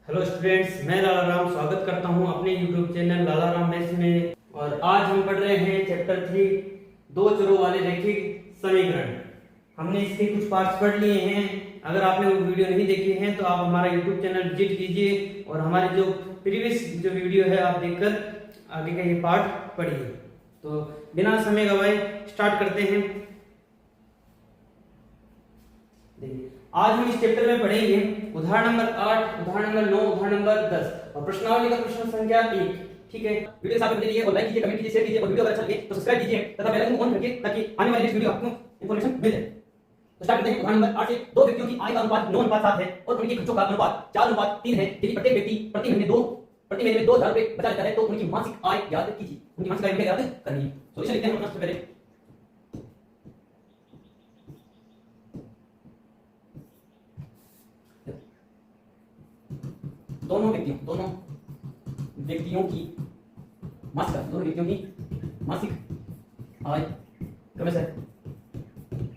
Hello students, मैं लाला राम स्वागत करता हूं अपने YouTube चैनल लाला राम मैथ्स में। और आज हम पढ़ रहे हैं चैप्टर 3 दो चरों वाले रैखिक समीकरण। हमने इसके कुछ पार्ट्स पढ़ लिए हैं। अगर आपने वो वीडियो नहीं देखी है तो आप हमारा YouTube चैनल विजिट कीजिए और हमारे जो प्रीवियस जो वीडियो है आप देखकर आगे का ये पार्ट पढ़िए। तो बिना समय गवाए स्टार्ट करते हैं। देखिए, आज हम इस चैप्टर में पढ़ेंगे उदाहरण नंबर 8, उदाहरण नंबर 9, उदाहरण नंबर 10 और प्रश्नावली का प्रश्न संख्या 1। ठीक है, वीडियो साथ में देखिए और लाइक कीजिए, कमेंट कीजिए, शेयर कीजिए और वीडियो अगर अच्छा लगे तो सब्सक्राइब कीजिए तथा बेल आइकन को ऑन करिए ताकि आने वाली नेक्स्ट वीडियो आपको इंफॉर्मेशन मिल जाए। तो स्टार्ट करते हैं। उदाहरण नंबर 8 से दो व्यक्तियों की आय का अनुपात 9:7 है और उनके खर्चों का अनुपात 4:3 है। यदि प्रत्येक व्यक्ति प्रति महीने में 2000 रुपए बचा लेता है तो उनकी मासिक आय याद कीजिए। उनकी मासिक आय याद करनी है। सॉल्यूशन लिखते हैं सबसे पहले। दोनों व्यक्तियों की मासिक आय क्रमशः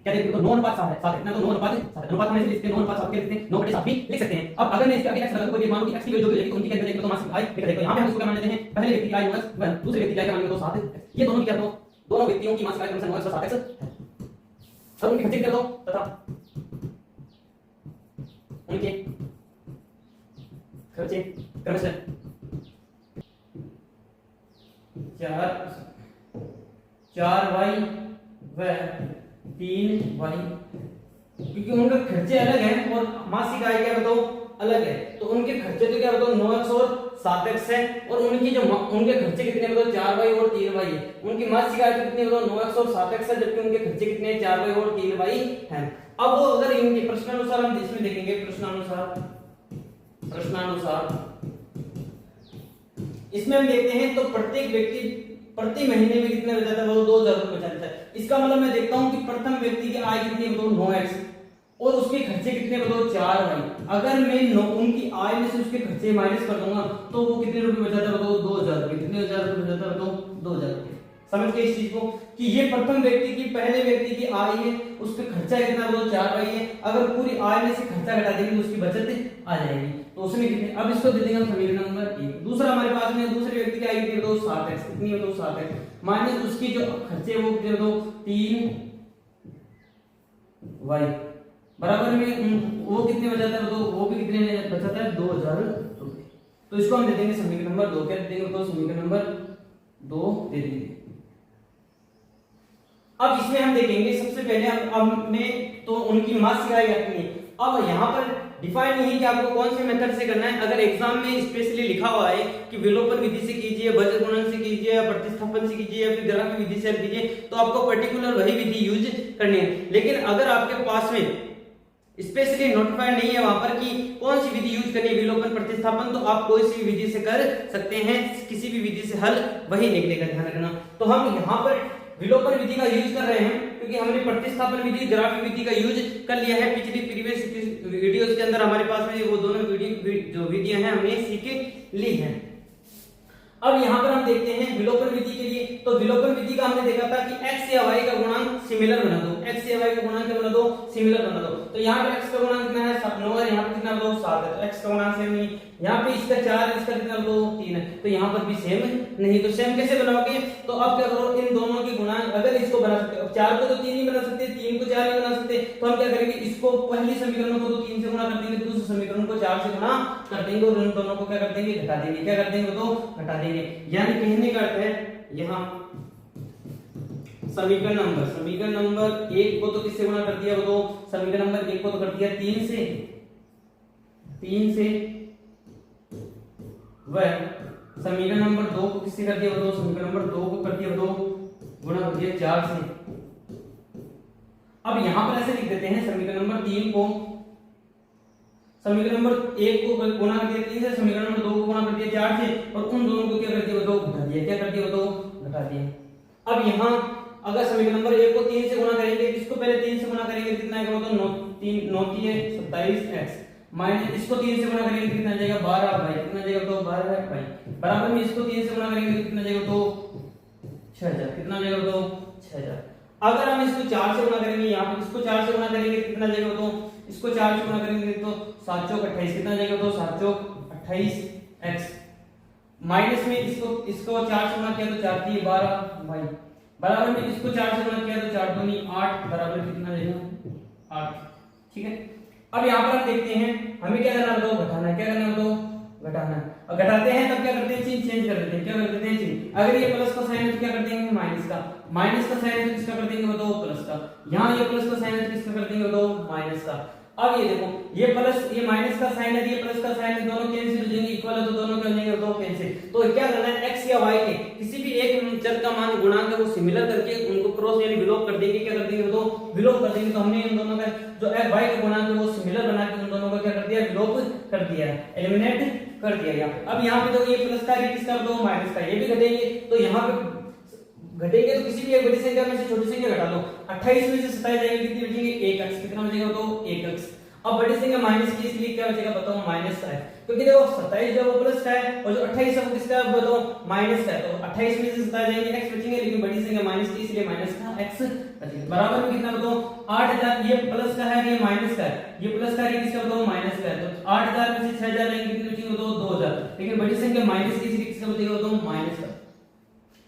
क्या देखिए तो 9:7 है। 7 इतना तो 9:7 में से लिखते हैं। 9:7 के लिखते हैं, 9/7 भी लिख सकते हैं। अब अगर मैं इसके आगे x लगा दूं, कोई मान लो कि x की वैल्यू जो भी तो उनकी क्या देखेंगे तो मासिक आय लिख देंगे। यहां पे हम इसको क्या मान लेते हैं, पहले व्यक्ति की आय 9x, दूसरे व्यक्ति की आय क्या मान लेंगे तो 7x। ये दोनों की क्या दो दोनों व्यक्तियों की मासिक आय क्रमशः 9x और 7x है। अब उनके खर्चे कर दो तथा उनके खर्चे क्रमशः 4y व 3y, क्योंकि उनका खर्चे अलग है और मासिक आय क्या बताओ अलग है। तो उनके खर्चे तो क्या बताओ 9x और 7x है और उनकी जो उनके खर्चे कितने बताओ 4y और 3y है। उनकी मासिक आय तो कितने बताओ 9x और 7x है, जबकि उनके खर्चे कितने 4y और 3y हैं। अब वो अगर इनके प्रश्नानुसार हम इसमें देखेंगे, प्रश्नानुसार इसमें हम देखते हैं तो प्रत्येक व्यक्ति प्रति महीने में कितना बचाता है, वो 2000 रुपए बचाता है। इसका मतलब मैं देखता हूं कि प्रथम व्यक्ति की आय कितनी बताओ 9x और उसके खर्चे कितने बताओ 4y। अगर मैं उनकी आय में से उसके खर्चे माइनस कर दूंगा तो वो कितने रुपए बचाता है बताओ 2000 रुपए। कितने 1000 रुपए बचाता है बताओ 2000 रुपए। समझ गए इस चीज को कि ये प्रथम व्यक्ति की पहले व्यक्ति की आय है, उसका खर्चा कितना बताओ 4y है। अगर पूरी आय में से खर्चा घटा देंगे तो उसकी बचत आ जाएगी। तो उसमें कितने, अब इसको दे देंगे हम समीकरण नंबर 1। दूसरा हमारे पास में दूसरे व्यक्ति की आय कितनी बताओ 7x, कितनी बताओ 7x माइनस उसकी जो खर्चे वो कितने बताओ 3y बराबर में वो कितने बचाता है बताओ, वो भी कितने बचाता है 2000 रुपए। तो इसको हम दे देंगे समीकरण नंबर 2। क्या दे देंगे तो समीकरण नंबर 2 दे देंगे। अब इसमें हम देखेंगे सबसे पहले हमने तो उनकी मासिक आय कितनी है। अब यहाँ पर डिफाइन नहीं है कि आपको कौन से मेथड से करना है। अगर एग्जाम में स्पेशली लिखा हुआ है कि विलोपन विधि से कीजिए, वज्र गुणन से कीजिए या प्रतिस्थापन से कीजिए या फिर ग्राफी विधि से कीजिए, तो आपको पर्टिकुलर वही विधि यूज करनी है। लेकिन अगर आपके पास में स्पेशली नोटिफाइड नहीं है वहां पर कि कौन सी विधि यूज करनी है, विलोपन प्रतिस्थापन, तो आप कोई सी विधि से कर सकते हैं। किसी भी विधि से हल वही निकलेगा, ध्यान रखना। तो हम यहाँ पर विलोपन विधि का यूज कर रहे हैं क्योंकि हमने प्रतिस्थापन विधि ग्राफी विधि का यूज कर लिया है। पिछली प्रीवियस वीडियोस के अंदर हमारे पास में वो दोनों जो विधियां हैं हमने सीख ली हैं। अब यहाँ पर हम देखते हैं विलोपन विधि के लिए। तो विलोपन विधि का हमने देखा था कि x या y का गुणांक सिमिलर बना दो। x या y का गुणांक क्या बना दो, सिमिलर बना दो। तो यहाँ पे x का गुणांक कितना है 9 है, यहाँ पे कितना दो 7 है। तो x का गुणांक सेम नहीं, यहाँ पे इसका 4 है, इसका कितना दो 3 है। तो यहाँ पर भी सेम नहीं। तो सेम कैसे बनाओगे, तो अब क्या करो, इन दोनों के गुणांक अगर इसको बना सकते हो, 4 को तो 3 नहीं बना सकते, 3 को 4 नहीं बना सकते, तो हम क्या करेंगे, इसको पहली समीकरण को तो 3 से गुणा कर देंगे, दूसरे समीकरण को 4 से गुणा कर देंगे और उन दोनों को क्या कर देंगे, घटा देंगे। क्या कर देंगे तो घटा देंगे। यानी कहने का अर्थ है यहाँ समीकरण नंबर 1 को तो किससे गुणा कर दिया, वो तो समीकरण नंबर 1 को तो कर दिया 3 से वह समीकरण नंबर 2 को किससे कर दिया, वो तो समीकरण नंबर 2 को कर दिया वो तो गुणा कर दिया 4 से। अब यहां पर ऐसे लिख देते हैं समीकरण नंबर 3 को समीकरण नंबर 1 को गुणा कर दिया 3 से, समीकरण नंबर 2 को गुणा कर दिया 4 से और उन दोनों को क्या कर दिया, वो तो घटा दिया। क्या कर दिया, वो तो घटा दिया। अब यहां अगर समीकरण नंबर 1 को 3 से गुणा करेंगे, इसको पहले 3 से गुणा करेंगे कितना आएगा, तो 9 3 27x माइनस इसको 3 से गुणा करेंगे कितना जाएगा 12y, कितना जाएगा तो 12y बराबर में इसको 3 से गुणा करेंगे कितना जाएगा तो 6000, कितना जाएगा तो 6000। अगर हम इसको 4 से गुणा करेंगे, यहाँ पे इसको 4 से गुणा करेंगे कितना जाएगा तो इसको 4 से गुणा करेंगे तो 7 चौक 28, कितना जाएगा तो 7 चौक 28x माइनस में इसको 4 से गुणा किया तो 4 3 12y बराबर में इसको 4 से गुणा किया तो 4 दूनी 8 बराबर कितना रहेगा 8। ठीक है, अब यहाँ पर आप देखते हैं हमें क्या करना बताओ, घटाना है। क्या करना बताओ, घटाना है। और घटाते हैं तब क्या करते हैं, चिन्ह चेंज कर देते हैं। क्या कर देते हैं चिन्ह, अगर ये प्लस का साइन है तो क्या कर देंगे माइनस का, माइनस का साइन है तो किसका कर देंगे बताओ प्लस का, यहाँ ये प्लस का साइन है तो किसका कर देंगे बताओ माइनस का। अब ये देखो ये प्लस ये माइनस का साइन है, ये प्लस का साइन है, दोनों कैंसिल हो जाएंगे, इक्वल है तो दोनों क्या हो जाएंगे बताओ कैंसिल। तो क्या करना है, x या y के किसी भी एक चर का मान गुणांक है वो सिमिलर करके उनको क्रॉस यानी विलोप कर देंगे। क्या कर देंगे बताओ विलोप कर देंगे। तो हमने इन दोनों का जो y का गुणांक है वो सिमिलर बना के उन दोनों का क्या कर दिया, विलोप कर दिया है, एलिमिनेट कर दिया यहाँ। अब यहाँ पे तो ये प्लस का ये किसका बताओ माइनस का, ये भी घटेंगे। तो यहाँ पे घटेंगे तो किसी भी एक बड़ी संख्या में से छोटी संख्या घटा लो। 28 में से 27 जाएंगे, कितनी बचेंगे 1x, कितना बचेगा तो 1x। अब बड़ी संख्या माइनस की इसलिए क्या बचेगा बताओ माइनस का है, क्योंकि देखो 27 जो वो प्लस का है और जो 28 है वो किसका है बताओ माइनस का है। तो 28 में से 27 जाएंगे x बचेंगे, लेकिन बड़ी संख्या माइनस की इसलिए माइनस का x बचेगा। बराबर में कितना बताओ 8000, ये प्लस का है ये माइनस का है, ये प्लस का है ये किसका बताओ माइनस का है। तो 8000 में से 6000 जाएंगे, कितने बचेंगे बताओ 2000, लेकिन बड़ी संख्या माइनस की इसलिए किसका बचेगा बताओ माइनस का।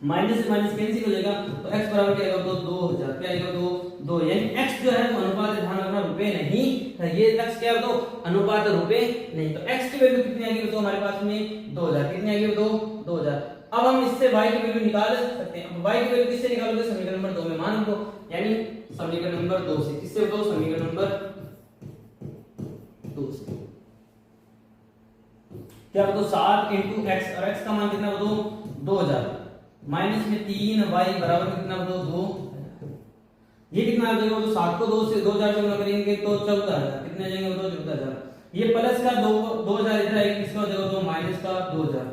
माइनस से माइनस कैंसिल हो जाएगा तो x बराबर क्या आएगा तो 2000, क्या आएगा तो 2, यानी x जो है वो अनुपात, ध्यान रखना रुपए नहीं है, ये x क्या है तो अनुपात रुपए नहीं। तो x की वैल्यू कितनी आएगी तो हमारे पास में 2000, कितनी आएगी तो 2000। अब हम इससे y की वैल्यू निकाल सकते हैं। अब y की वैल्यू किससे निकालोगे, समीकरण नंबर 2 में मान लो, यानी समीकरण नंबर 2 से। किससे बताओ समीकरण नंबर 2 से। क्या बताओ 7 × x और x का मान कितना बताओ 2000 माइनस में 3y बराबर में कितना बताओ 2। ये कितना आ जाएगा तो 7 को 2 से 2000 से गुणा करेंगे तो 14000, कितने आ जाएंगे बताओ 14000। ये प्लस का 2000 इधर आएगा, किसका हो जाएगा तो माइनस का 2000।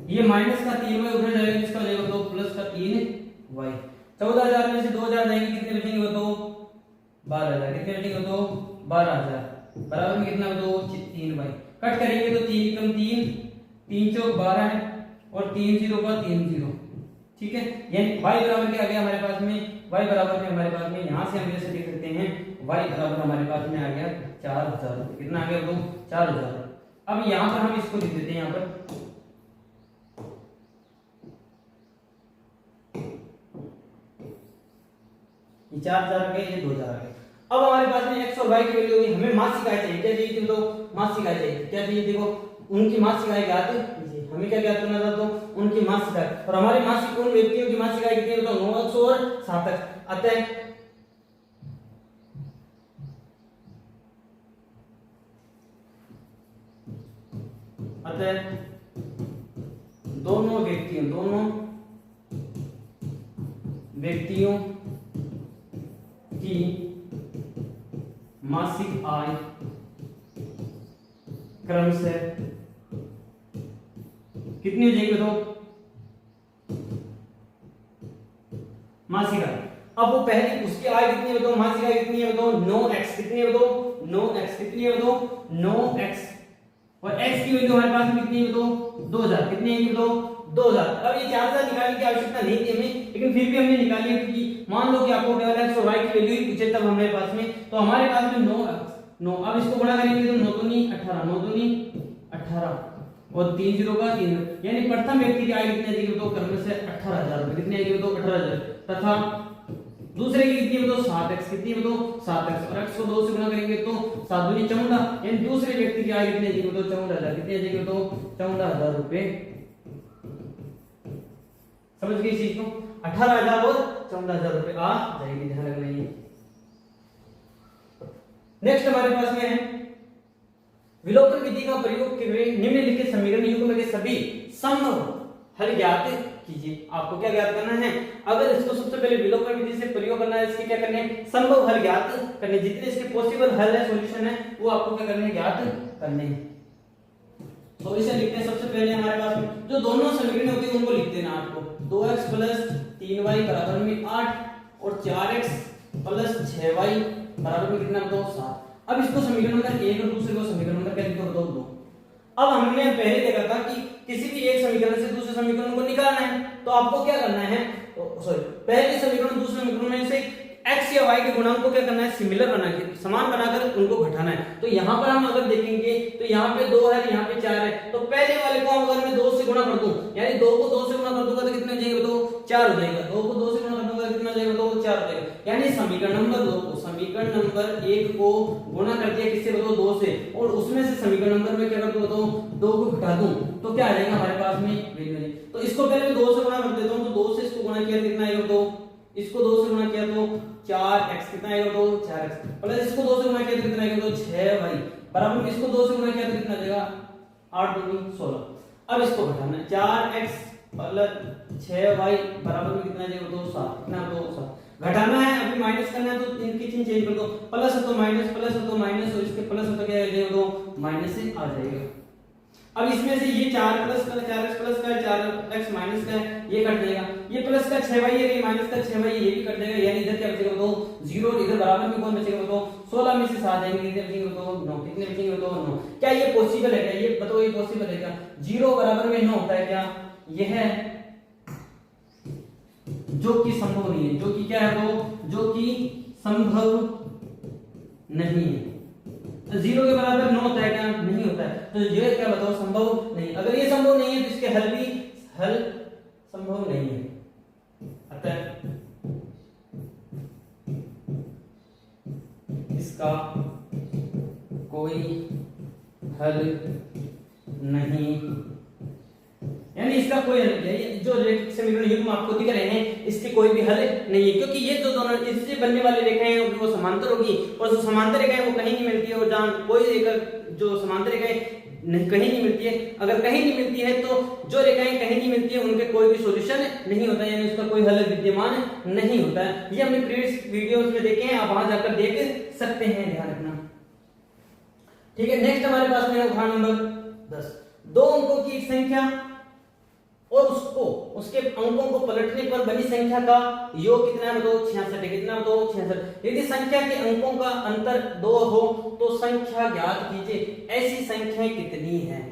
ये माइनस का 3y उधर जाएगा, किसका हो जाएगा तो प्लस का 3y। 14000 में से 2000 जाएंगे, कितने बचेंगे बताओ 12000, कितने बचेंगे बताओ 12000 बराबर में कितना बताओ 3y। कट करेंगे तो 3 कम 3 3 चौक 12 है और 3 0 का 3 0। ठीक है, यानी y बराबर क्या आ गया हमारे पास में, y बराबर में हमारे पास में यहां से हम जैसे देख सकते हैं y बराबर हमारे पास में आ गया 4000, कितना आ गया तो 4000। अब यहां पर हम इसको लिख देते हैं, यहां पर ये 4000 आ गए, ये 2000 आ गए। अब हमारे पास में x और y की वैल्यू होगी, हमें मासिक आय चाहिए। क्या चाहिए तो मासिक आय चाहिए। क्या चाहिए देखो उनकी मासिक आय ज्ञात कीजिए। हमें क्या ज्ञात करना था तो उनकी मासिक आय, और हमारी मासिक उन व्यक्तियों की मासिक आय कितनी है तो 9x और 7x। अतः दोनों व्यक्तियों की मासिक आय क्रमशः कितनी हो जाएगी तो मासिक आय। अब वो पहली उसकी आय कितनी है तो मासिक आय कितनी है तो 9x, कितनी है तो 9x, कितनी है तो 9x, और x की वैल्यू हमारे पास में कितनी है तो 2000, कितनी है तो 2000। अब ये 4000 निकालने की आवश्यकता नहीं थी हमें, लेकिन फिर भी हमने निकाली है, क्योंकि मान लो कि आपको केवल x और y की वैल्यू ही पूछे तब हमारे पास में, तो हमारे पास में 9। अब इसको गुणा करेंगे तो 9 दूनी 18, 9 दूनी 18 और 3 0 का 3, यानी प्रथम व्यक्ति की आय कितनी आएगी तो क्रम से 18000 रुपए, कितनी आएगी तो 18000, तथा दूसरे की कितनी है तो 7x, कितनी है तो 7x, और x को 2 से गुणा करेंगे तो 7 दूनी 14, यानी दूसरे व्यक्ति की आय कितनी आएगी तो 14000, कितनी आएगी तो 14000 रुपए। समझ गए इस चीज को, 18000 और 14000 रुपए आ जाएगी, ध्यान रखना ये। नेक्स्ट हमारे पास में है विलोपन विधि का प्रयोग करके निम्नलिखित समीकरण युग्म के सभी संभव हल ज्ञात कीजिए। आपको क्या ज्ञात करना है, अगर इसको सबसे पहले विलोपन विधि से प्रयोग करना है, इसके क्या करने हैं संभव हल ज्ञात करने, जितने इसके पॉसिबल हल है सॉल्यूशन है वो आपको क्या करने हैं ज्ञात करने हैं। तो इसे लिखते हैं सबसे पहले हमारे पास में जो दोनों समीकरण होते हैं उनको लिख देना आपको। 2x + 3y बराबर में 8 और 4x + 6y बराबर में कितना बताओ 7। अब इसको समीकरण नंबर 1 और दूसरे को समीकरण नंबर क्या लिखो बताओ 2। अब हमने पहले देखा था कि किसी भी एक समीकरण से दूसरे समीकरण को निकालना है, तो आपको क्या करना है पहले समीकरण दूसरे समीकरण में से x या y के गुणांक को क्या करना है सिमिलर बना के समान बनाकर उनको घटाना है। तो यहाँ पर हम अगर देखेंगे तो यहाँ पे 2 है, यहाँ पे 4 है, तो पहले कर दूं, यानी 2 को 2 से गुणा कर दूंगा तो कितना हो जाएगा तो 4 हो जाएगा। 2 को 2 से गुणा कर दूंगा तो कितना हो जाएगा तो 4 हो जाएगा। यानी समीकरण नंबर 2 को समीकरण नंबर 1 को गुणा कर दिया किससे बताओ 2 से, और उसमें से समीकरण नंबर में क्या कर दूं बताओ 2 को घटा दूं तो क्या आ जाएगा हमारे पास में वैल्यू। तो इसको पहले मैं 2 से गुणा कर देता हूं, तो 2 से इसको गुणा किया कितना आएगा तो इसको 2 से गुणा किया तो 4x कितना आएगा तो 4x प्लस इसको 2 से गुणा किया तो कितना आएगा तो 6y बराबर में इसको 2 से गुणा किया तो कितना आ जाएगा 8 दूनी 16। अब इसको घटाना 4x प्लस 6y बराबर में कितना आ जाएगा तो 7 कितना तो 7 घटाना है, अभी माइनस करना है तो इनकी चिन्ह चेंज कर दो, प्लस है तो माइनस, प्लस है तो माइनस, और इसके प्लस है तो क्या आ जाएगा तो माइनस से आ जाएगा। अब इसमें से ये 4 प्लस का 4x प्लस का 4x माइनस का ये कट जाएगा, ये प्लस का 6y ये माइनस का 6y ये भी कट जाएगा, यानी इधर क्या बचेगा तो 0 और इधर बराबर में कौन बचेगा तो 16 में से 7 जाएंगे कितने बचेंगे तो 9 कितने बचेंगे तो 9। क्या ये पॉसिबल है क्या, ये बताओ ये पॉसिबल है क्या, 0 बराबर में 9 होता है क्या, यह है जो कि संभव नहीं है, जो कि क्या है तो जो कि संभव नहीं है। 0 के बराबर 9 होता है क्या, नहीं होता है, तो ये क्या बताओ संभव नहीं। अगर ये संभव नहीं है तो इसके हल भी हल संभव नहीं है, अतः इसका कोई हल नहीं, यानी इसका कोई हल नहीं है। जो समीकरण युग्म आपको दिख रहे हैं इसके कोई भी हल नहीं है, क्योंकि ये जो दोनों इससे बनने वाले रेखाएं हैं वो समांतर होगी, और जो समांतर रेखाएं वो कहीं नहीं मिलती है, और जहां कोई रेखा जो समांतर रेखाएं कहीं नहीं मिलती है, अगर कहीं नहीं मिलती है तो जो रेखाएं कहीं नहीं मिलती है उनके कोई भी सॉल्यूशन नहीं होता है, यानी उसका कोई हल विद्यमान नहीं होता है। ये हमने प्रीवियस वीडियोस में देखे हैं, आप वहां जाकर देख सकते हैं, ध्यान रखना। ठीक है, नेक्स्ट हमारे पास में है उदाहरण नंबर 10। 2 अंकों की एक संख्या और उसको उसके अंकों को पलटने पर बनी संख्या का योग कितना है तो 66 है, कितना तो 66। यदि संख्या के अंकों का अंतर 2 हो तो संख्या ज्ञात कीजिए, ऐसी संख्याएं कितनी हैं।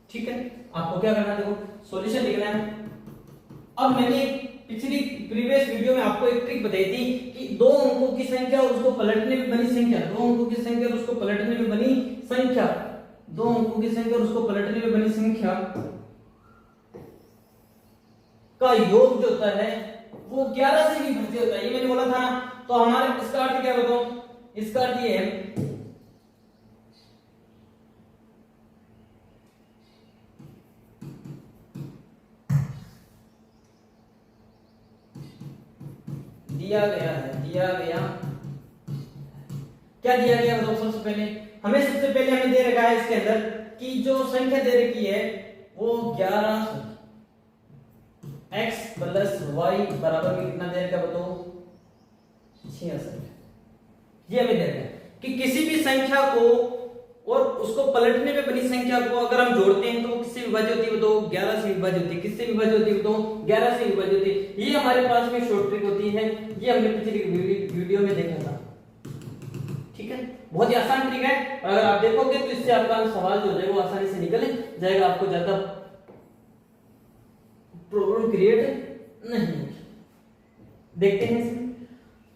ठीक है, आपको क्या करना है, देखो सॉल्यूशन लिखना है। अब मैंने पिछली प्रीवियस वीडियो में आपको एक ट्रिक बताई थी कि 2 अंकों की संख्या और उसको पलटने में बनी संख्या, 2 अंकों की संख्या और उसको पलटने में बनी संख्या, 2 अंकों की संख्या और उसको पलटने में बनी संख्या का योग जो होता है वो 11 से भी भाज्य होता है, ये मैंने बोला था ना। तो हमारे इसका अर्थ क्या बताओ, इसका अर्थ ये है दिया गया क्या दिया गया बताओ। सबसे पहले हमें दे रखा है इसके अंदर कि जो संख्या दे रखी है वो 11 x प्लस वाई बराबर में कितना दे रखा बताओ 66। ये हमें दे रखा है कि किसी भी संख्या को और उसको पलटने में बनी संख्या को अगर हम जोड़ते हैं तो वो किससे विभाज्य होती है तो 11 से विभाज्य होती है। किससे विभाज्य होती है तो 11 से विभाज्य होती है। ये हमारे पास में शॉर्ट ट्रिक होती है, ये हमने पिछली वीडियो में देखा था। ठीक है, बहुत ही आसान ट्रिक है, अगर आप देखोगे तो इससे आपका सवाल जो है वो आसानी से निकल जाएगा, आपको ज्यादा प्रॉब्लम क्रिएट नहीं होगी। देखते हैं इसमें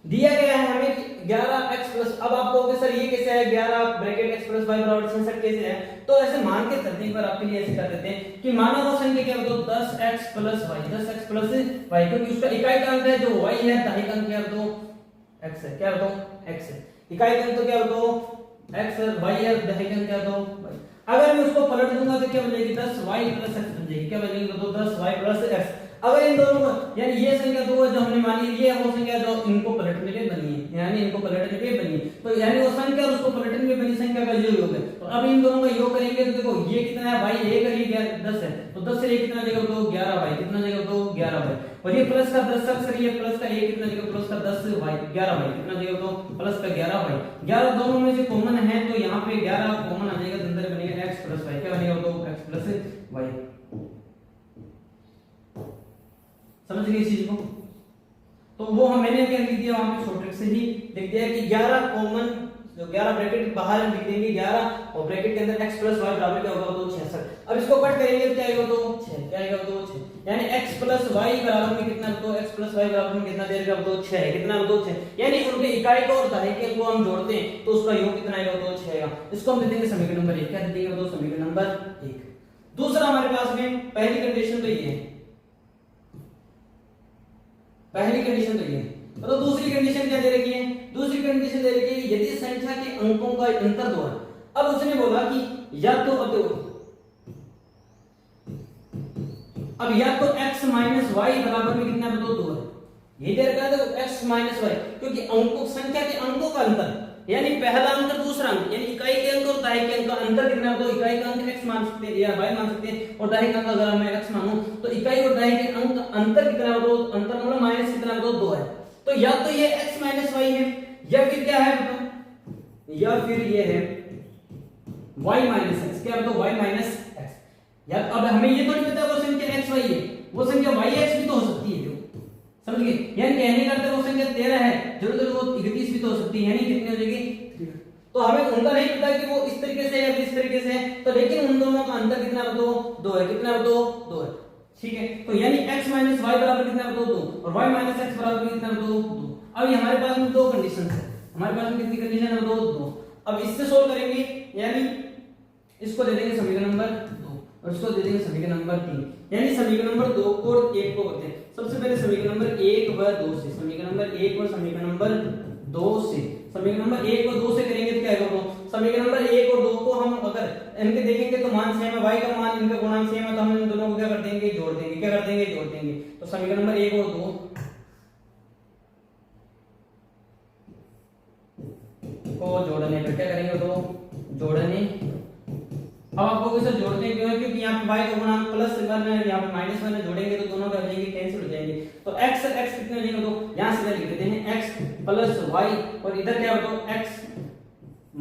दिया गया है हमें 11x प्लस, अब आप कहोगे सर ये कैसे है 11 ब्रैकेट x प्लस y बराबर 66 कैसे है, तो ऐसे मान के चलते हैं, पर आपके लिए ऐसे कर देते हैं कि माना वो संख्या क्या बताओ 10x plus y, 10x plus y, क्योंकि उसका इकाई का अंक है जो y है, दहाई का अंक क्या बताओ x है, क्या बताओ x है, इकाई का अंक तो क्या बताओ x है, y है, दहाई का अंक क्या बताओ y। अगर मैं उसको पलट दूंगा तो क्या बनेगी 10y प्लस x बन जाएगी, क्या बनेगी तो 10y प्लस x। अगर इन दोनों को यानी ये संख्या दो जो हमने मानी, ये वो संख्या जो इनको पलटने पे बनी है, यानी इनको पलटने पे बनी है, तो यानी वो संख्या और उसको पलटने पे बनी संख्या का योग है। तो अब इन दोनों का योग करेंगे तो देखो ये कितना है भाई 1 और ये 10 है, तो 10 से ये कितना जगह तो 11 भाई, कितना जगह तो 11 भाई, और ये प्लस का 10 अक्सर ये प्लस का 1 कितना जगह प्लस का 10 भाई 11 भाई, कितना जगह तो प्लस का 11 भाई, 11 दोनों में से कॉमन है तो यहाँ पे 11 कॉमन आ जाएगा, अंदर बनेगा x प्लस y, क्या बनेगा तो x प्लस y। समझ गए इस चीज को, तो वो मैंने क्या लिख दिया वहां पे शॉर्ट ट्रिक से ही लिख दिया कि 11 कॉमन, जो 11 ब्रैकेट बाहर लिख देंगे 11 और ब्रैकेट के अंदर x प्लस y बराबर क्या होगा तो 66। अब इसको कट करेंगे तो क्या आएगा तो 6, क्या आएगा तो 6, यानी x प्लस y बराबर में कितना तो x प्लस y बराबर में कितना दे देगा तो 6 है, कितना तो 6, यानी उनके इकाई को और दहाई के को हम जोड़ते हैं तो उसका योग कितना आएगा तो 6 आएगा। इसको हम दे देंगे समीकरण नंबर 1, क्या दे देंगे तो समीकरण नंबर 1। दूसरा हमारे पास में पहली कंडीशन तो ये है, पहली कंडीशन तो ये है। तो दूसरी कंडीशन क्या दे रखी है? दूसरी कंडीशन दे रखी है यदि संख्या के अंकों का अंतर 2 है। अब उसने बोला कि या तो अब या तो x माइनस वाई बराबर में कितना बताओ 2 है, ये दे रखा है तो x माइनस वाई, क्योंकि अंकों संख्या के अंकों का अंतर यानी पहला अंक और दूसरा अंक यानी इकाई के अंक और दाहिने के अंक का अंतर कितना है, तो इकाई का अंक x मान सकते हैं या y मान सकते हैं, और दाहिने का अंक अगर मैं x मानूं तो इकाई और दाहिने के अंक का अंतर कितना है, तो अंतर मतलब माइनस कितना है, तो 2 है। तो या तो ये x माइनस वाई है या फिर क्या है बताओ, या फिर ये है y माइनस x, क्या बताओ y माइनस x। या अब हमें ये तो नहीं पता वो संख्या x y है, वो संख्या y x भी तो हो सकती है, समझ गए? यानी कहने का अर्थ वो संख्या 13 है, जरूर वो 31 भी तो हो सकती है, यानी कितनी हो जाएगी। तो हमें उनका नहीं पता कि वो इस तरीके से या इस तरीके से है, तो लेकिन उन दोनों का अंतर कितना बताओ 2 है, कितना बताओ 2 है, ठीक है। तो यानी x माइनस वाई बराबर कितना बताओ 2 और y माइनस x बराबर कितना बताओ 2। अब हमारे पास में दो कंडीशन है, हमारे पास में कितनी कंडीशन है बताओ 2। अब इससे सोल्व करेंगे, यानी इसको दे देंगे समीकरण नंबर 2 और इसको दे देंगे समीकरण नंबर 3, यानी समीकरण नंबर 2 को और 1 को करते हैं। सबसे पहले समीकरण नंबर 1 व 2 से, समीकरण नंबर 1 और समीकरण नंबर 2 से, समीकरण नंबर 1 और 2 से करेंगे तो क्या होगा, समीकरण नंबर 1 और 2 को हम अगर इनके देखेंगे तो मान सेम है, y का मान इनका गुणांक सेम है, तो हम इन दोनों को क्या कर देंगे, जोड़ देंगे। क्या कर देंगे, जोड़ देंगे। तो समीकरण नंबर 1 और 2 को जोड़ने पर क्या करेंगे, तो जोड़ने। अब आपको इसे जोड़ते क्यों है, क्योंकि यहाँ पे y का गुणांक प्लस 1 है, यहाँ पे माइनस 1 है, जोड़ेंगे तो दोनों क्या हो जाएंगे, कैंसिल हो जाएंगे। तो x कितने हो जाएंगे, तो यहाँ सीधा लिख देते हैं x प्लस y, और इधर क्या होगा, x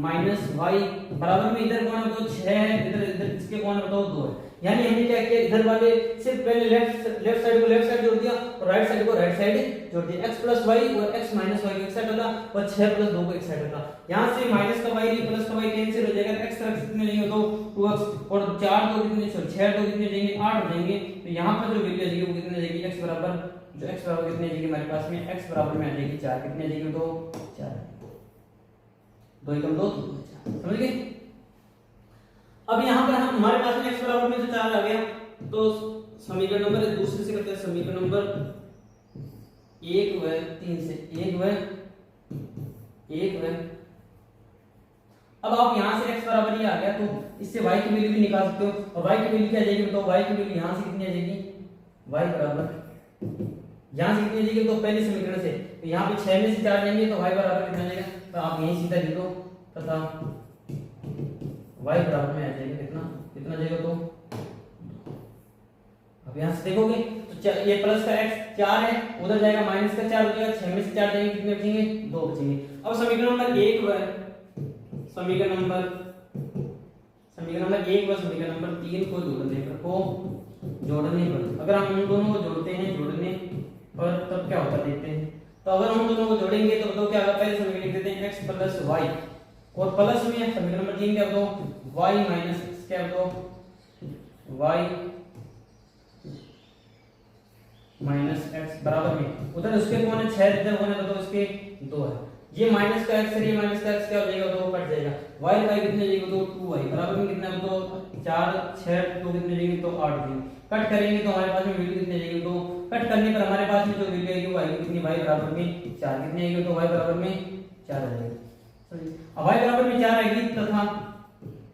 माइनस y बराबर में इधर कौन है, तो 6 है, इधर इधर इसके कौन है, बताओ 2 है। यानी हमने क्या किया, इधर वाले सिर्फ पहले लेफ्ट साइड को लेफ्ट साइड जोड़ दिया और राइट साइड को राइट साइड जोड़ दिया। x प्लस y और x माइनस y को एक साइड होगा और 6 प्लस 2 को एक साइड होगा। यहां से माइनस का y प्लस का y कैंसिल हो जाएगा, x का कितने लेंगे, तो 2x और 4 तो कितने, 6 तो कितने जाएंगे, 8 हो जाएंगे। तो यहां पर जो वैल्यू आ जाएगी वो कितने आ जाएगी, x बराबर, जो x बराबर कितने आ जाएगी हमारे पास में, x बराबर में आ जाएगी 4, कितने आ जाएगी, तो 4, 2 एकम 2 समझ गए। अब यहाँ पर हम हमारे पास में x बराबर में तो 4 आ गया, तो समीकरण नंबर दूसरे से करते हैं, समीकरण नंबर 1 व 3 से, 1 व अब आप यहाँ से x बराबर ये आ गया, तो इससे y की वैल्यू भी निकाल सकते हो, और y की वैल्यू क्या आ जाएगी, तो y की वैल्यू यहाँ से कितनी आ जाएगी, y बराबर यहाँ से कितनी आ जाएगी, तो पहले समीकरण से, तो यहाँ पे 6 में से 4 जाएंगे तो y बराबर कितना आ जाएगा, तो आप यहीं सीधा लिख दो तथा y बराबर में आ जाएगा कितना, कितना जाएगा, तो अब यहाँ से देखोगे तो ये प्लस का x 4 है, उधर जाएगा माइनस का 4 हो जाएगा, 6 में से 4 जाएंगे, कितने बचेंगे, 2 बचेंगे। अब समीकरण नंबर 1 व समीकरण नंबर 1 व समीकरण नंबर 3 को जोड़ने पर अगर हम उन दोनों को जोड़ते हैं, जोड़ने पर तब क्या होता है देखते हैं। तो अगर हम दोनों को जोड़ेंगे तो बताओ क्या होगा, पहले समीकरण लिख देते हैं x प्लस y और प्लस में समीकरण नंबर 3 क्या बताओ, y माइनस x, क्या बताओ y माइनस x बराबर में, उधर उसके कौन है 6, इधर कौन है बताओ उसके 2 है। ये माइनस का x और ये माइनस का x क्या हो जाएगा, तो कट जाएगा। y का कितने जाएगा, तो 2y बराबर में कितना, तो 4 6 तो कितने जाएंगे, तो 8 जाएंगे। कट करेंगे तो हमारे पास में वैल्यू कितने जाएगी, तो कट करने पर हमारे पास में जो वैल्यू आएगी वो आएगी कितनी, y बराबर में 4, कितनी आएगी, तो y बराबर में 4 आ जाएगी। अब y बराबर में 4 आएगी तथा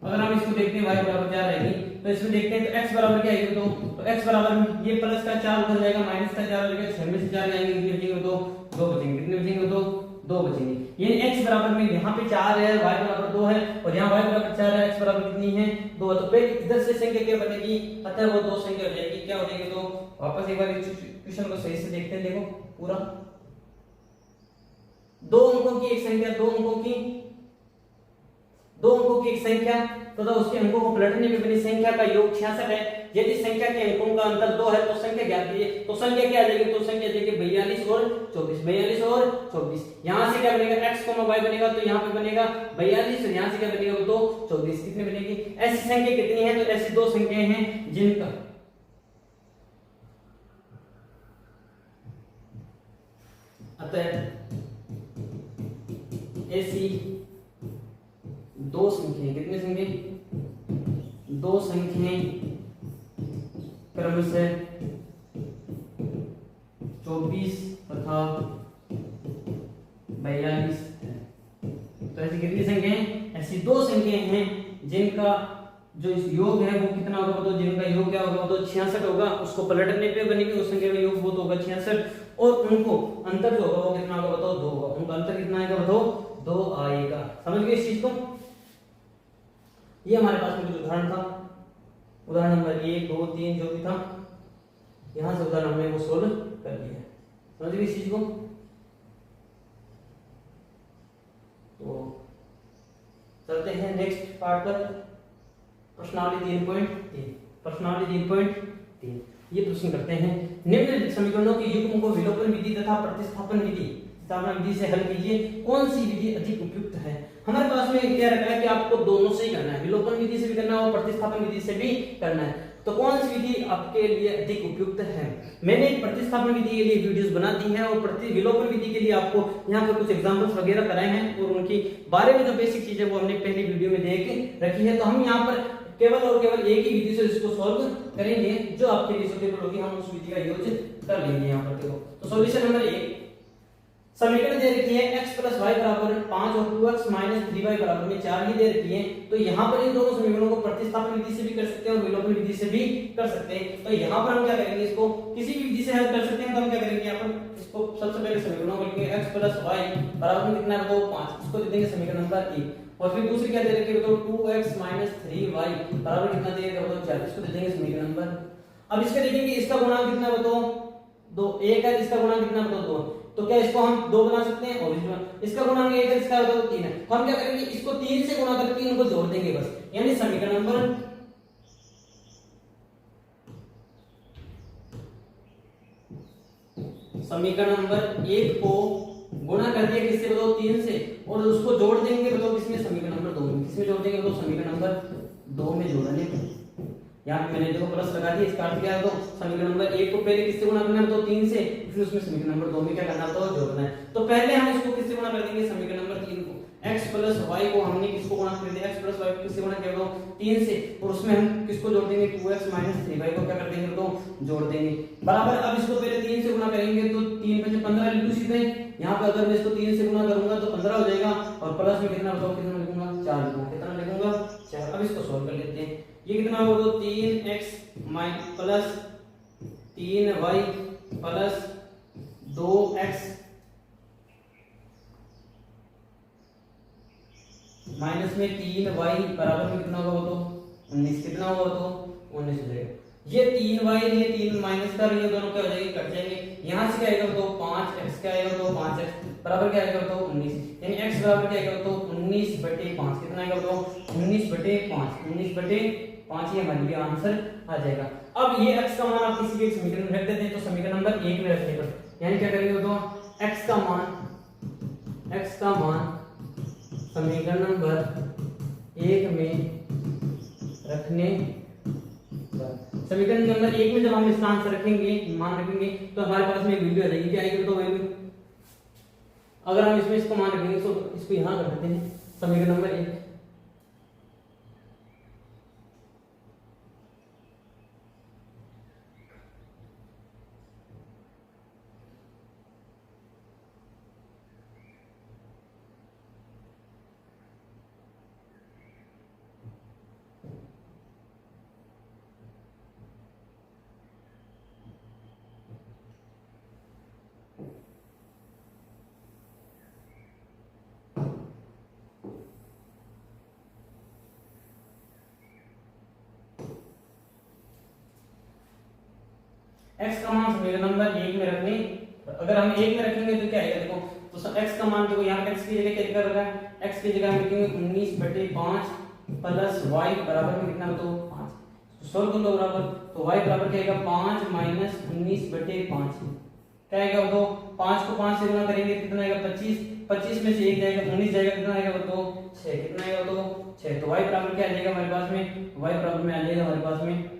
अगर हम इसको देखते हैं y बराबर 4 आएगी, तो इसमें देखते हैं तो x बराबर क्या आएगी, तो x बराबर में ये प्लस का 4 उधर जाएगा, माइनस का 4 हो जाएगा, 6 में से 4 जाएंगे, कितने बचेंगे, तो 2 बचेंगे, कितने बचेंगे, तो 2 बचेंगे। यानी x बराबर में यहाँ पे 4 है, y बराबर 2 है, और यहाँ y बराबर 4 है, x बराबर कितनी है, 2 है। तो पहले इधर से संख्या क्या बनेगी, अतः वो 2 संख्या हो जाएगी, क्या हो जाएगी, तो वापस एक बार क्वेश्चन को सही से देखते हैं, देखो पूरा 2 अंकों की एक संख्या, 2 अंकों की एक संख्या तथा उसके अंकों को पलटने में बनी संख्या का योग 66 है। यदि संख्या के अंकों का अंतर 2 है तो संख्या ज्ञात कीजिए। तो संख्या क्या आ जाएगी, तो संख्या आ जाएगी 42 और 24, 42 और 24। यहां से क्या बनेगा, x y बनेगा, तो यहाँ पे बनेगा 42 और यहाँ से क्या बनेगा, तो 24, कितने बनेगी। ऐसी संख्या कितनी है, तो ऐसी 2 संख्याएं हैं जिनका अतः ऐसी 2 संख्याएं, कितने संख्याएं, 2 संख्याएं क्रमशः 24 तथा 42 है। तो ऐसी कितनी संख्याएं? ऐसी दो संख्याएं हैं जिनका जो योग है वो कितना होगा बताओ, जिनका योग क्या होगा बताओ 66 होगा। उसको पलटने पे बनेगी उस संख्या का योग वो तो होगा 66, और उनको अंतर जो होगा वो कितना होगा बताओ 2 होगा। उनका अंतर कितना आएगा बताओ 2 आएगा। समझ गए इस चीज को? ये हमारे पास में कुछ उदाहरण था, उदाहरण नंबर 1 2 3 जो भी था, यहां से उदाहरण हमने वो सोल्व कर दिया। समझ गए इस चीज को? तो चलते हैं नेक्स्ट पार्ट पर, प्रश्नावली 3.3। प्रश्नावली 3.3 ये प्रश्न करते हैं, निम्नलिखित समीकरणों के युग्म को विलोपन विधि तथा प्रतिस्थापन विधि से हल कीजिए, कौन सी विधि अधिक उपयुक्त है। हमारे पास में क्या रखा है कि आपको दोनों से ही करना है, विलोपन विधि से भी करना है और प्रतिस्थापन विधि से भी करना है। तो कौन सी विधि आपके लिए अधिक उपयुक्त है? मैंने प्रतिस्थापन विधि के लिए वीडियोस बना दी हैं और विलोपन विधि के लिए आपको यहाँ पर कुछ एग्जांपल्स वगैरह कराए हैं और उनकी बारे में जो बेसिक चीजें वो हमने पहली वीडियो में देख रखी है। तो हम यहाँ पर केवल और केवल एक ही विधि से इसको सॉल्व करेंगे, जो आपके लिए सूटेबल होगी हम उस विधि का यूज कर लेंगे। यहाँ पर देखो, तो सॉल्यूशन नंबर 1, समीकरण दे रखी है x + y = 5 और 2x - 3y = 4 ही दे रखी है। तो यहाँ पर इन दोनों समीकरणों को प्रतिस्थापन विधि से भी कर सकते हैं और विलोपन विधि से भी कर सकते हैं। तो यहाँ पर हम क्या करेंगे, इसको किसी भी विधि से हल कर सकते हैं। तो हम क्या करेंगे, यहाँ पर इसको सबसे पहले समीकरणों को लिखेंगे x + y = कितना है तो 5, इसको दे देंगे समीकरण नंबर 1। और फिर दूसरी क्या दे रखी है तो 2x - 3y = कितना देगा तो 4, इसको दे देंगे समीकरण नंबर। अब इसका देखेंगे इसका गुणांक कितना बताओ 2, 1 है, इसका गुणांक कितना बताओ 2। तो क्या इसको हम 2 बना सकते हैं, और इसका गुणांक 1 है, इसका बताओ 3 है। तो हम क्या करेंगे, इसको 3 से गुणा करके इनको जोड़ देंगे बस। यानी समीकरण नंबर समीकरण नंबर 1 को गुणा कर दिया किससे बताओ 3 से, और उसको जोड़ देंगे बताओ किसमें, समीकरण नंबर 2 में। किसमें जोड़ देंगे बताओ, समीकरण नंबर 2 में जोड़ने। यहाँ पे मैंने देखो प्लस लगा दिया, इसका अर्थ क्या है तो समीकरण नंबर 1 को पहले किससे गुणा करना है तो 3 से, फिर उसमें समीकरण नंबर 2 में क्या करना है तो जोड़ना है। तो पहले हम इसको किससे गुणा कर देंगे, समीकरण नंबर 3 को। x + y को हमने किसको गुणा कर दिया, x + y को किससे गुणा किया तो 3 से, और उसमें हम किसको जोड़ देंगे 2x - 3y को क्या कर देंगे तो जोड़ देंगे बराबर। अब इसको पहले 3 से गुणा करेंगे तो 3 × 15 लिखूं सीधे। यहाँ पे अगर मैं इसको 3 से गुणा करूंगा तो 15 हो जाएगा, और प्लस में कितना बताओ कितना लिखूंगा 4 लिखूंगा, कितना लिखूंगा 4। अब इसको सॉल्व कर लेते हैं, ये कितना होगा तो 3x + 3y + 2x माइनस में 3y बराबर में कितना होगा तो 19, कितना होगा तो 19 हो जाएगा। ये 3y ये 3 माइनस कर, ये दोनों क्या हो जाएंगे कट जाएंगे। यहाँ से क्या आएगा तो 5x, क्या आएगा तो 5x बराबर क्या आएगा तो 19, यानी x बराबर क्या आएगा तो 19/5, कितना आएगा तो 19/5, 19/5 ये हमारे लिए आंसर आ जाएगा। अब ये x का मान आप किसी भी समीकरण में रख देते हैं, तो समीकरण नंबर 1 में रखने पर यानी क्या करेंगे तो x का मान समीकरण नंबर 1 में रखने पर, समीकरण नंबर 1 में जब हम इसका आंसर रखेंगे, मान रखेंगे, तो हमारे पास में वैल्यू आ जाएगी। क्या आएगी तो वैल्यू, अगर हम इसमें इसको मान रखेंगे तो इसको यहां कर देते हैं समीकरण नंबर 1। x का मान समीकरण नंबर 1 में रखने, अगर हम 1 में रखेंगे तो क्या आएगा देखो, तो x का मान देखो यहाँ x की जगह क्या लिखा रखा है, x की जगह हम लिखेंगे 19/5 + y बराबर में कितना तो 5, तो सॉल्व कर लो बराबर, तो y बराबर क्या आएगा 5 - 19/5, क्या आएगा तो 5 को 5 से गुणा करेंगे कितना आएगा 25, 25 में से 1 जाएगा 19 जाएगा, कितना आएगा तो 6, कितना आएगा तो 6। तो y बराबर क्या आ जाएगा हमारे पास में, y बराबर में आ जाएगा हमारे पास में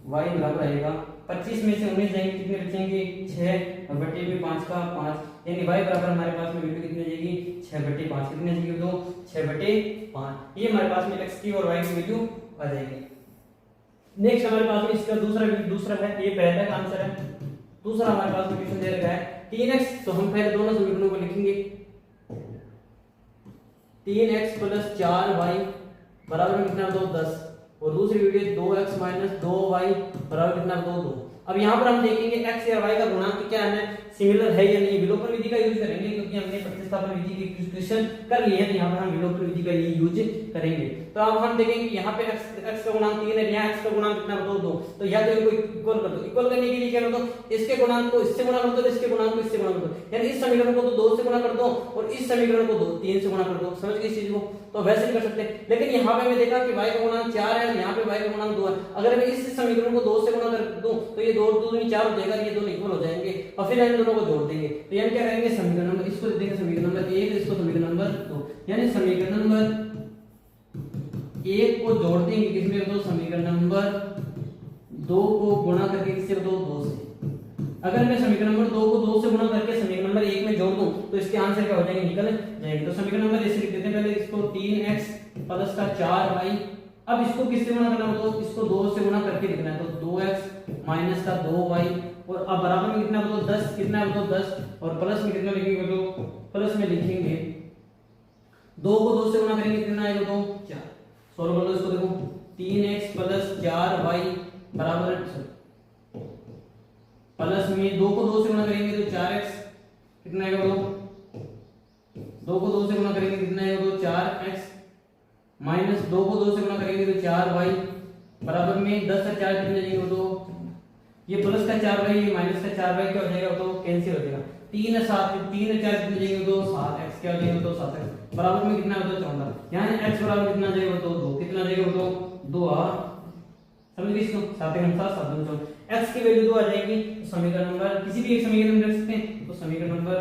y बराबर आएगा 25 में से 19 जाएंगे, कितने बचेंगे 6, और बटे में 5 का 5, यानी y बराबर हमारे पास में वैल्यू कितनी आ जाएगी 6/5, कितनी आ जाएगी तो 6/5। ये हमारे पास में x की और y की वैल्यू आ जाएगी। नेक्स्ट हमारे पास में इसका दूसरा है, ये पहला का आंसर है। दूसरा हमारे पास में क्वेश्चन दे रखा है 3x, तो हम पहले दोनों समीकरणों को लिखेंगे। 3x + 4y बराबर कितना 2 10, और दूसरी वीडियो 2x - 2y बराबर कितना 2 2। अब यहाँ पर हम देखेंगे x या y का गुणांक क्या है, सिमिलर है या नहीं। विलोपन विधि का यूज करेंगे क्योंकि हमने प्रतिस्थापन विधि की क्वेश्चन कर लिए हैं, यहाँ पर हम विलोपन विधि का ये यूज करेंगे। तो अब हम देखेंगे यहाँ पे x का गुणांक 3 है, यहाँ x का गुणांक कितना 2 2, तो या तो इनको इक्वल कर दो। इक्वल करने के लिए क्या कर दो, इसके गुणांक को इससे गुणा कर दो, इसके गुणांक को इससे गुणा कर दो, यानी इस समीकरण को तो 2 से गुणा कर दो और इस समीकरण को 3 से गुणा कर दो। समझ गए इस चीज को, तो वैसे नहीं कर सकते। लेकिन यहाँ पे मैं देखा कि y का गुणांक 4 है, यहाँ पे y का गुणांक 2 है। अगर मैं इस समीकरण को 2 से गुणा कर दूं तो ये 2 दूनी 4 हो जाएगा, ये दोनों इक्वल हो जाएंगे और फिर इन दोनों को जोड़ देंगे। तो यानी क्या करेंगे, समीकरण नंबर इसको दे देंगे समीकरण नंबर 1, इसको समीकरण नंबर 2, यानी समीकरण नंबर 1 को जोड़ देंगे किसमें, तो समीकरण नंबर 2 को गुणा करके किससे 2 से। अगर मैं समीकरण नंबर 2 को 2 से गुणा करके समीकरण नंबर 1 में जोड़ दूं तो इसके आंसर क्या हो जाएंगे, निकल जाएंगे। तो समीकरण नंबर ऐसे लिख देते हैं, पहले इसको 3x + 4y, अब इसको किससे गुणा करना है, तो इसको 2 से गुणा करके लिखना है, तो 2x - 2y, और अब बराबर में कितना है, तो 10, कितना है तो 10, और प्लस में कितना लिखेंगे, तो प्लस में लिखेंगे 2 को 2 से गुणा करेंगे कितना आएगा, तो 4। सॉल्व कर लो इसको, देखो 3x + 4y बराबर प्लस में 2 को 2 से गुणा करेंगे तो 4x, कितना आएगा, तो 2 को 2 से गुणा करेंगे कितना आएगा, तो 4x, माइनस 2 को 2 से गुणा करेंगे तो 4y बराबर में 10 और 4 कितने जाएंगे, तो ये प्लस का 4y, ये माइनस का 4y क्या हो जाएगा, तो कैंसिल हो जाएगा। 3 और 7, 3 और 4 कितने जाएंगे, तो 7x क्या हो जाएगा, तो 7x बराबर में कितना होता है 14, यानी x बराबर कितना जाएगा, तो 2, कितना जाएगा, तो 2 समझ गए इसको, 7 × 7 7 × 14, x की वैल्यू 2 आ जाएगी। तो समीकरण नंबर किसी भी एक समीकरण में रख सकते हैं, तो समीकरण नंबर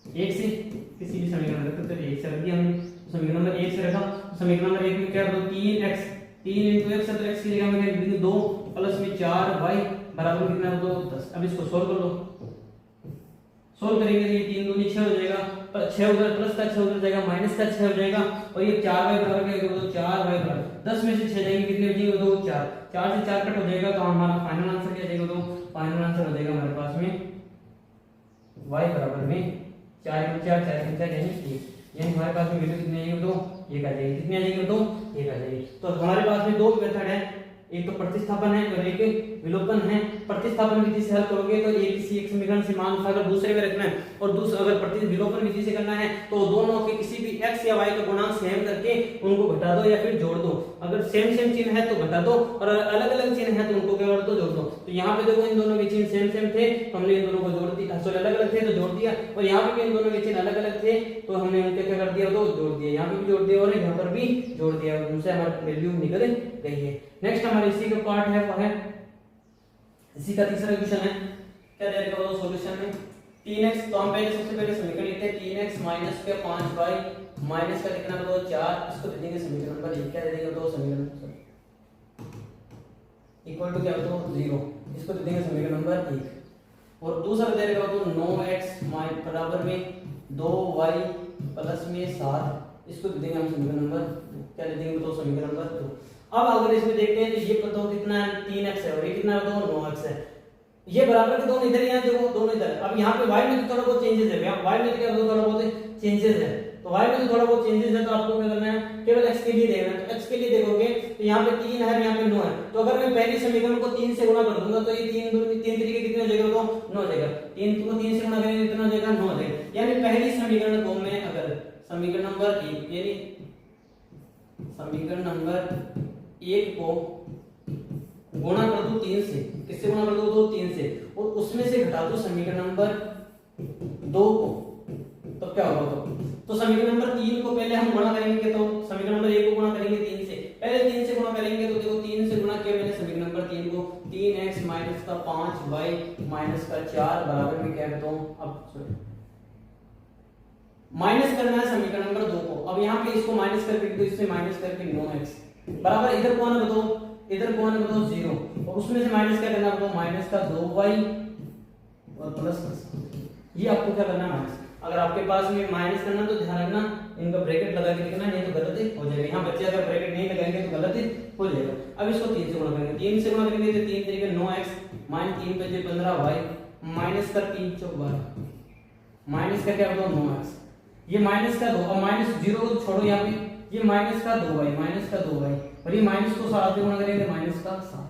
1 से किसी भी समीकरण में रख सकते हैं, 1 से रख दिया हमने, समीकरण नंबर 1 से रखा। समीकरण नंबर 1 में क्या है, 3x, 3 × x, तो x की जगह में लिख देंगे 2 प्लस में 4y बराबर कितना है, तो 10। अब इसको सोल्व कर लो, सोल्व करेंगे तो ये 3 दूनी 6 हो जाएगा, 6 उधर प्लस का 6 उधर जाएगा, माइनस का 6 हो जाएगा, और ये 4y बराबर क्या होगा, तो 4y बराबर 10 में से 6 जाएंगे, कितने बचेंगे, तो 4, 4 से 4 कट हो जाएगा, तो हमारा फाइनल आंसर क्या जाएगा, तो फाइनल आंसर हो जाएगा हमारे पास में y बराबर में 4 × 4 4 × 4 यानी 1, यानी हमारे पास में वैल्यू कितनी आएगी, तो 1 आ जाएगी। कितनी आ जाएगी, तो 1 आ जाएगी। तो हमारे पास में 2 मेथड है, एक तो प्रतिस्थापन है और एक विलोपन है। प्रतिस्थापन विधि से हल करोगे तो एक किसी एक समीकरण से मान उठाकर दूसरे में रखना है, और दूसरा अगर विलोपन विधि से करना है तो दोनों के किसी भी x या y का गुणांक सेम करके उनको घटा दो या फिर जोड़ दो। अगर सेम चिन्ह है तो घटा दो, और अलग अलग चिन्ह है तो उनको क्या कर दो, जोड़ दो। तो यहाँ पे देखो इन दोनों के चिन्ह सेम थे तो हमने इन दोनों को जोड़ दिया, सॉरी अलग अलग थे तो जोड़ दिया, और यहाँ पे भी इन दोनों के चिन्ह अलग अलग थे तो हमने उनके क्या कर दिया, तो जोड़ दिया। यहाँ पे भी जोड़ दिया और यहाँ पर भी जोड़ दिया, उनसे हमारी वैल्यू निकल गई है। नेक्स्ट हमारे इसी का पार्ट है, वो है इसी का तीसरा क्वेश्चन है, क्या दे रखा है सॉल्यूशन में 3x। तो हम पहले सबसे पहले समीकरण लिखते हैं 3x माइनस का 5y माइनस का कितना होगा 4, इसको दे देंगे समीकरण पर, क्या दे देंगे, तो समीकरण इक्वल टू क्या होगा, तो 0, इसको दे देंगे समीकरण नंबर 1, और दूसरा दे रखा तो 9x बराबर में 2y प्लस में 7, इसको दे देंगे हम समीकरण नंबर, क्या दे देंगे, तो समीकरण नंबर 2। अब अगर इसमें देखते हैं तो ये पता हो कितना है, 3x है, और ये कितना है, तो 9x है, ये बराबर के दोनों इधर यहाँ देखो, दोनों इधर। अब यहाँ पे y में तो थोड़ा बहुत चेंजेस है, y में तो क्या थोड़ा बहुत चेंजेस है, तो y में तो थोड़ा बहुत चेंजेस है, तो आपको क्या करना है, केवल x के लिए देखना है। तो x के लिए देखोगे तो यहाँ पे 3 है, यहाँ पे 9 है, तो अगर मैं पहली समीकरण को 3 से गुणा कर दूंगा तो ये 3 तरीके कितने हो जाएगा, तो 9 हो जाएगा। 3 को 3 से गुणा करेंगे कितना हो जाएगा, 9 हो जाएगा। यानी पहली समीकरण को मैं अगर समीकरण नंबर 1 यानी समीकरण नंबर 1 को गुणा कर दूं 3 से, किससे गुणा कर दूं, तो 3 से, और उसमें से घटा दूं समीकरण नंबर 2 को, तो क्या होगा, तो समीकरण नंबर 3 को पहले हम गुणा करेंगे, तो समीकरण नंबर 1 को गुणा करेंगे 3 से, पहले 3 से गुणा करेंगे, तो देखो 3 से गुणा किया मैंने समीकरण नंबर 3 को, 3x माइनस का 5y माइनस का 4 बराबर में क्या करता हूं, अब माइनस करना है समीकरण नंबर 2 को। अब यहाँ पे इसको माइनस करके, तो इससे माइनस करके 9x बराबर, इधर कौन है बताओ, इधर कौन है बताओ 0, और उसमें से माइनस क्या करना है बताओ, माइनस का 2y और प्लस, ये आपको क्या करना है माइनस। अगर आपके पास में माइनस करना तो ध्यान रखना इन 3 से गुणा करेंगे तो 3 तरीके 9x माइनस 3 पे 15y माइनस का 3 चौक 12 माइनस का क्या होगा 9x, ये माइनस का 2 और माइनस 0 को छोड़ो यहाँ पे, ये माइनस का 2y और ये माइनस को 7 से गुणा करेंगे माइनस का 7,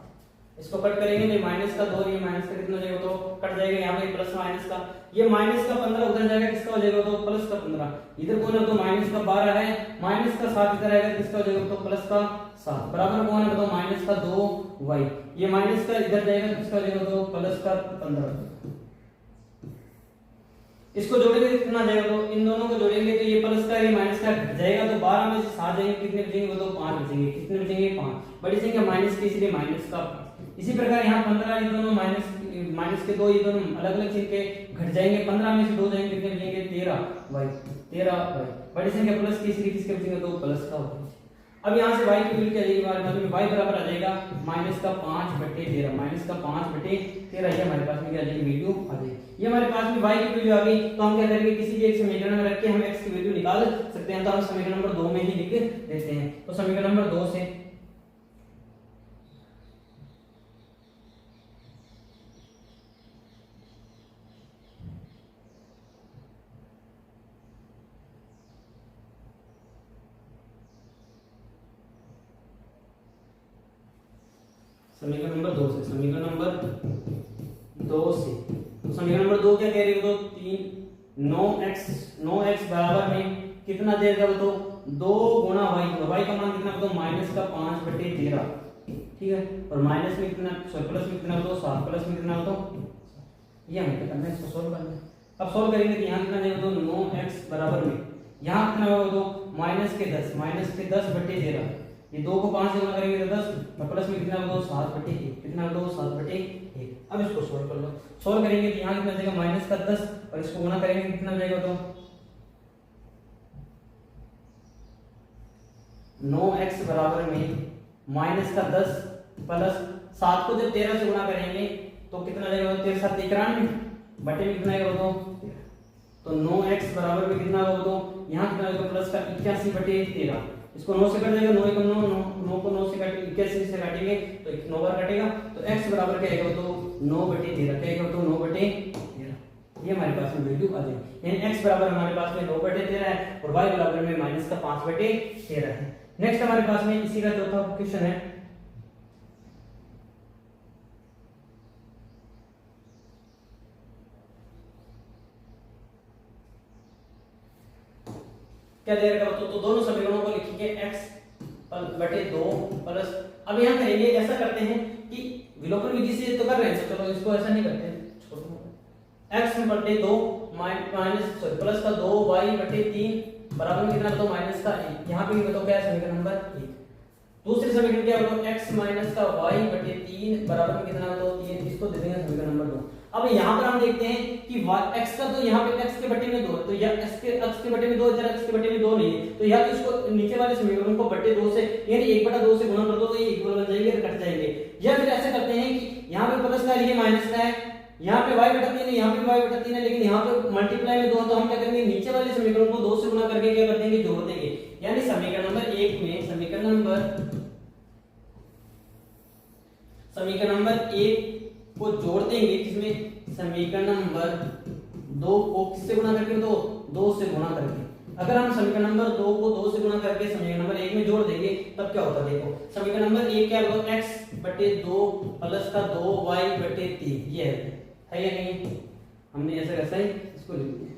इसको कट करेंगे तो माइनस का 2 और ये माइनस का कितना हो जाएगा तो कट जाएगा, यहाँ पे प्लस माइनस का, ये माइनस का 15 उधर जाएगा, किसका हो जाएगा तो प्लस का 15, इधर कौन है तो माइनस का 12 है, माइनस का 7 इधर आएगा, किसका हो जाएगा तो प्लस का 7 बराबर कौन है तो माइनस का 2y, ये माइनस का इधर जाएगा, किसका हो जाएगा तो प्लस का 15, इसको जोड़ेंगे तो कितना जाएगा तो इन दोनों को जोड़ेंगे तो ये प्लस का ये माइनस का घट जाएगा, तो 12 में से 7 जाएंगे, कितने बचेंगे वो तो 5 बचेंगे, कितने बचेंगे 5, बड़ी संख्या माइनस की इसलिए माइनस का 5। इसी प्रकार यहाँ 15 ये दोनों माइनस के 2 ये दोनों अलग अलग चिन्ह के घट जाएंगे, 15 में से 2 जाएंगे, कितने बचेंगे 13y, बड़ी संख्या प्लस की इसलिए किसके बचेंगे तो प्लस का होगा। अब यहाँ से y की वैल्यू क्या आ जाएगी हमारे पास में, y बराबर आ जाएगा माइनस का 5/13, माइनस का 5/13, ये हमारे पास में क्या आ जाएगी वैल्यू आ जाएगी। ये हमारे पास में y की वैल्यू आ गई, तो हम क्या करेंगे किसी भी एक समीकरण में रख के हम x की वैल्यू निकाल सकते हैं, तो हम समीकरण नंबर 2 में ही लिख देते हैं। तो समीकरण नंबर 2 से समीकरण नंबर 2 से तो समीकरण नंबर 2 क्या कह रही हो तो 9x बराबर में कितना दे देगा तो 2 गुणा y का मान कितना तो माइनस का 5/13, ठीक है, और माइनस में कितना प्लस में कितना तो 7 प्लस में कितना तो ये हमें क्या करना है, इसको सोल्व करना है। अब सोल्व करेंगे तो यहाँ कितना देगा तो 9x बराबर में यहाँ कितना होगा तो माइनस के 10/13, ये 2 को 5 से गुणा करेंगे तो 10 और प्लस में कितना होगा 7/1, कितना होगा 7/1। अब इसको सोल्व कर लो, सोल्व करेंगे तो यहाँ कितना जाएगा माइनस का 10 और इसको गुणा करेंगे कितना जाएगा तो 9x बराबर में माइनस का 10 प्लस 7 को जब 13 से गुणा करेंगे तो कितना जाएगा 13 7 91 बटे में कितना आएगा तो 9x बराबर में कितना होगा तो यहाँ कितना होगा प्लस का 81/13, इसको 9 से कट जाएगा, 9 को 9 को 9 से काट 81 से काटेंगे तो 9 बार कटेगा, तो x बराबर क्या आएगा तो 9/13, क्या आएगा तो 9/13, ये हमारे पास में वैल्यू आ जाएगी। यानी x बराबर हमारे पास में 9/13 है और y बराबर में माइनस का 5/13 है। नेक्स्ट हमारे पास में इसी का चौथा क्वेश्चन है, क्या दे रखा तो दोनों समीकरणों को लिखेंगे x/2 प्लस, अब यहाँ करेंगे ऐसा करते हैं कि विलोपन विधि से तो कर रहे हैं, चलो इसको ऐसा नहीं करते हैं, x/2 माइनस प्लस का 2y/3 बराबर में कितना तो माइनस का 1, यहाँ पे बताओ क्या है समीकरण नंबर 1। दूसरे समीकरण क्या होगा x माइनस का y/3 बराबर में कितना तो 3, इसको दे देंगे समीकरण नंबर 2। अब यहाँ पर हम देखते हैं कि x का तो यहाँ पे x के बटे में 2 है, तो यह x के बटे में 2 इधर x के बटे में 2 नहीं है, तो या तो इसको नीचे वाले समीकरण को बटे 2 से यानी 1/2 से गुणा कर दो तो ये इक्वल बन जाएंगे, कट जाएंगे। या फिर ऐसा करते हैं कि यहाँ पे प्लस का है, ये माइनस का है, यहाँ पे y/3 है, यहाँ पे y/3 है, लेकिन यहाँ पे मल्टीप्लाई में 2 है, तो हम क्या करेंगे नीचे वाले समीकरण को 2 से गुणा करके क्या कर देंगे जोड़ देंगे। यानी समीकरण नंबर 1 में समीकरण नंबर 1 को जोड़ देंगे, किसमें समीकरण नंबर 2 को किससे गुणा करके तो 2 से गुणा करके। अगर हम समीकरण नंबर 2 को 2 से गुणा करके समीकरण नंबर 1 में जोड़ देंगे तब क्या होता है देखो, समीकरण नंबर 1 क्या होगा x/2 प्लस का 2y/3, ये है या नहीं, हमने ऐसा ही इसको लिख दिया।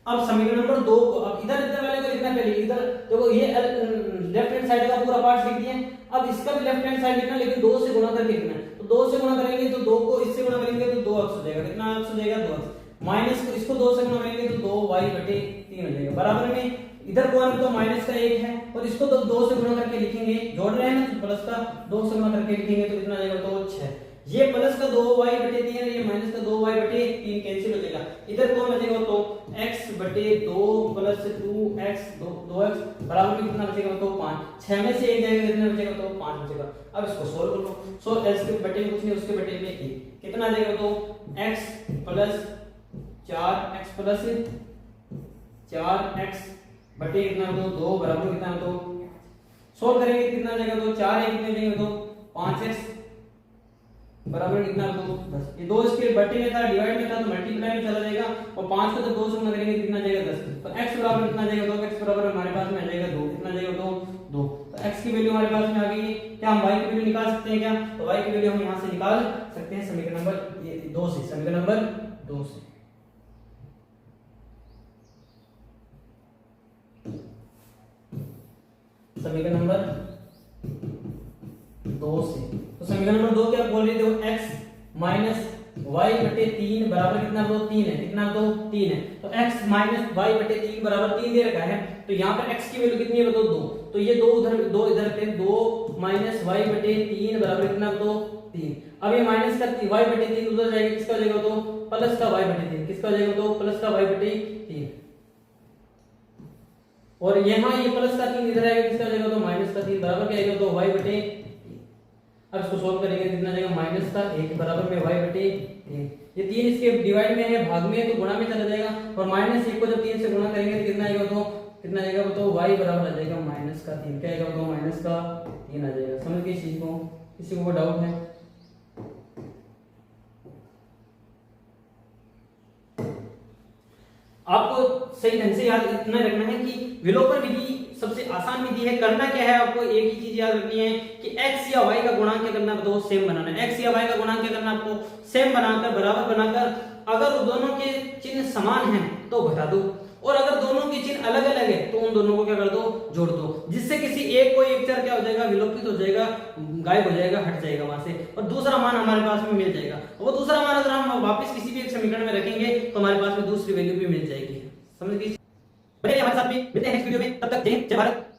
अब समीकरण नंबर 2 को अब इधर वाले को लिखना पहले, इधर देखो ये लेफ्ट हैंड साइड का पूरा पार्ट लिख दिया, अब इसका भी लेफ्ट हैंड साइड लिखना, लेकिन 2 से गुणा करके लिखना है। तो 2 से गुणा करेंगे तो 2 को इससे गुणा करेंगे तो 2x हो जाएगा, कितना x हो जाएगा 2x, माइनस को इसको 2 से गुणा करेंगे तो 2y/3 हो जाएगा, बराबर में इधर कौन तो माइनस का 1 है और इसको तो 2 से गुणा करके लिखेंगे, जोड़ रहे हैं ना, तो प्लस का 2 से गुणा करके लिखेंगे तो कितना जाएगा तो 6, ये प्लस का 2y/3 है, ये माइनस का 2y/3 कैंसिल हो जाएगा, इधर कौन बचेगा तो x/2 प्लस 2x 2x बराबर में कितना बचेगा तो 5, 6 में से 1 जाएगा कितना बचेगा तो 5 बचेगा। अब इसको सोल्व कर लो, सो x के बटे में कुछ नहीं, उसके बटे में 1, कितना आ जाएगा तो x + 4x + 4x बटे कितना दो 2 बराबर कितना दो, सोल्व करेंगे कितना जाएगा दो, 4 एक कितने जाएगा दो 5x बराबर कितना दो 10। ये 2 इसके बटे में था, डिवाइड में था तो मल्टीप्लाई में चला जाएगा, और 5 को जब 2 से गुणा करेंगे कितना जाएगा 10। तो x बराबर कितना जाएगा दो, x बराबर हमारे पास में आ जाएगा 2, कितना जाएगा दो 2। तो x की वैल्यू हमारे पास में आ गई। क्या हम y की वैल्यू निकाल सकते हैं क्या? तो y की वैल्यू हम यहां से निकाल सकते हैं समीकरण नंबर 2 से, समीकरण नंबर 2 से। समीकरण नंबर 2 से, तो समीकरण नंबर 2 क्या बोल रहे थे, x माइनस वाई बटे 3 बराबर कितना दो 3 है, कितना दो 3 है। तो x माइनस वाई बटे 3 बराबर 3 दे रखा है, तो यहाँ पर x की वैल्यू कितनी है बताओ 2, तो ये 2 इधर पे 2 माइनस वाई बटे 3 बराबर कितना दो 3। अब ये माइनस का y बटे 3 उधर जाएगा, किसका हो जाएगा तो प्लस का y बटे 3, किसका हो जाएगा तो प्लस का y बटे 3, और यहाँ ये प्लस का 3 इधर आएगा, किसका हो जाएगा तो माइनस का 3 बराबर क्या आएगा तो y बटे 3। अब इसको सोल्व करेंगे कितना जाएगा माइनस का 1 बराबर में y बटे 3। ये 3 इसके डिवाइड में है, भाग में है, तो गुणा में चला जाएगा, और माइनस 1 को जब 3 से गुणा करेंगे तो कितना आएगा तो कितना आएगा तो y बराबर आ जाएगा माइनस का 3, क्या आएगा तो माइनस का 3 आ जाएगा। समझ गए इस चीज को? किसी को डाउट है? आपको सही ढंग से याद इतना रखना है कि विलोपन विधि सबसे आसान विधि है। करना क्या है, आपको एक ही चीज याद रखनी है कि x या y का गुणांक क्या करना है, तो सेम बनाना है। x या y का गुणांक क्या करना है, आपको सेम बनाकर बराबर बनाकर, अगर दोनों के चिन्ह समान हैं तो घटा दो, और अगर दोनों के चिन्ह अलग अलग है तो उन दोनों को क्या कर दो जोड़ दो, जिससे किसी एक को एक चर क्या हो जाएगा विलोपित हो जाएगा, गायब हो जाएगा, हट जाएगा वहां से, और दूसरा मान हमारे पास में मिल जाएगा। वो दूसरा मान अगर हम वापस किसी भी एक समीकरण में रखेंगे तो हमारे पास में दूसरी वैल्यू भी मिल जाएगी। समझ गए? हमारे साथ में मिलते हैं नेक्स्ट वीडियो में, तब तक जय हिंद जय भारत।